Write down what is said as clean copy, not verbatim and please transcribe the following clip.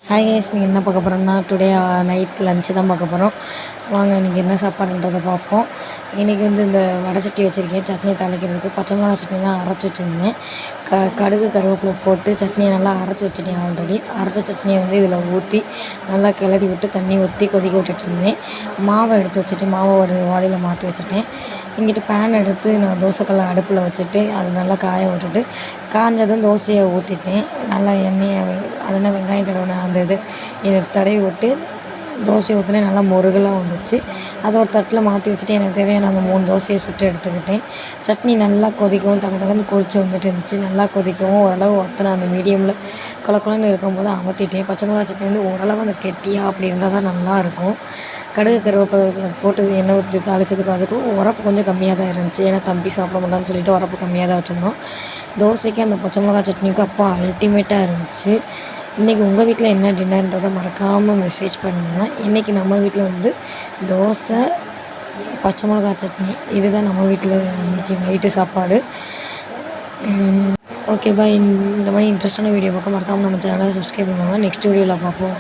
Hi guys, நீங்கள் என்ன பார்க்க போகிறோம்னா டுடே நைட் லஞ்சு தான் பார்க்க போகிறோம். வாங்க இன்றைக்கி என்ன சாப்பாடுன்றதை பார்ப்போம். இன்றைக்கி இந்த வடை சட்டி வச்சுருக்கேன். சட்னி தாளிக்கிறதுக்கு பச்சை மிளகா சட்னி தான் அரைச்சி வச்சுருந்தேன். கடுகு கருவேப்பிலை போட்டு சட்னியை நல்லா அரைச்சி வச்சுட்டேன். ஆல்ரெடி அரைச்ச சட்னியை இதில் ஊற்றி நல்லா கிளறி விட்டு தண்ணி ஊற்றி கொதிக்க விட்டுட்டு இருந்தேன். மாவை எடுத்து வச்சுட்டு மாவை ஒரு வாளியில் மாற்றி வச்சுட்டேன். இங்கிட்டு பேன் எடுத்து நான் தோசைக்கல்லை அடுப்பில் வச்சுட்டு அது நல்லா காய விட்டுட்டு காஞ்சதும் தோசையை ஊற்றிட்டேன். நல்லா எண்ணெயை அதெல்லாம் வெங்காயம் தடவின அந்த எனக்கு தடவி விட்டு தோசையை ஊற்றினேன். நல்லா முருகலாக வந்துச்சு. அதை ஒரு தட்டில் மாற்றி வச்சுட்டு எனக்கு தேவையான அந்த 3 தோசையை சுட்டு எடுத்துக்கிட்டேன். சட்னி நல்லா கொதிக்கவும் தகுந்து கொதிச்சு வந்துட்டு இருந்துச்சு. நல்லா கொதிக்கவும் ஓரளவு ஒத்தனை அந்த மீடியமில் குளக்குளன்னு இருக்கும்போது அமர்த்திட்டேன். பச்சை மிளகா சட்னி ஓரளவு அந்த கெட்டியாக அப்படி இருந்தால் தான் நல்லாயிருக்கும். கடுகு கருவேப்பிலை போட்டு எண்ணெய் ஊற்றி தாளித்ததுக்கு அதுக்கும் உரப்பு கொஞ்சம் கம்மியாக தான் இருந்துச்சு. ஏன்னா தம்பி சாப்பிட மாட்டான்னு சொல்லிட்டு உரப்பு கம்மியாக தான் வச்சுருந்தோம். தோசைக்கு அந்த பச்சை மிளகா சட்னிக்கும் அப்போ அல்டிமேட்டாக இருந்துச்சு. இன்றைக்கி உங்கள் வீட்டில் என்ன டின்னர்ன்றதை மறக்காமல் மெசேஜ் பண்ணுங்கள். இன்றைக்கி நம்ம வீட்டில் தோசை பச்சை மிளகா சட்னி இதுதான் நம்ம வீட்டில் இன்றைக்கி நைட்டு சாப்பாடு. Okay bye. இந்த மாதிரி இன்ட்ரெஸ்டான வீடியோ பார்க்க மறக்காமல் நம்ம சேனலை சப்ஸ்கிரைப் பண்ணுவாங்க. நெக்ஸ்ட் வீடியோவில் பார்ப்போம்.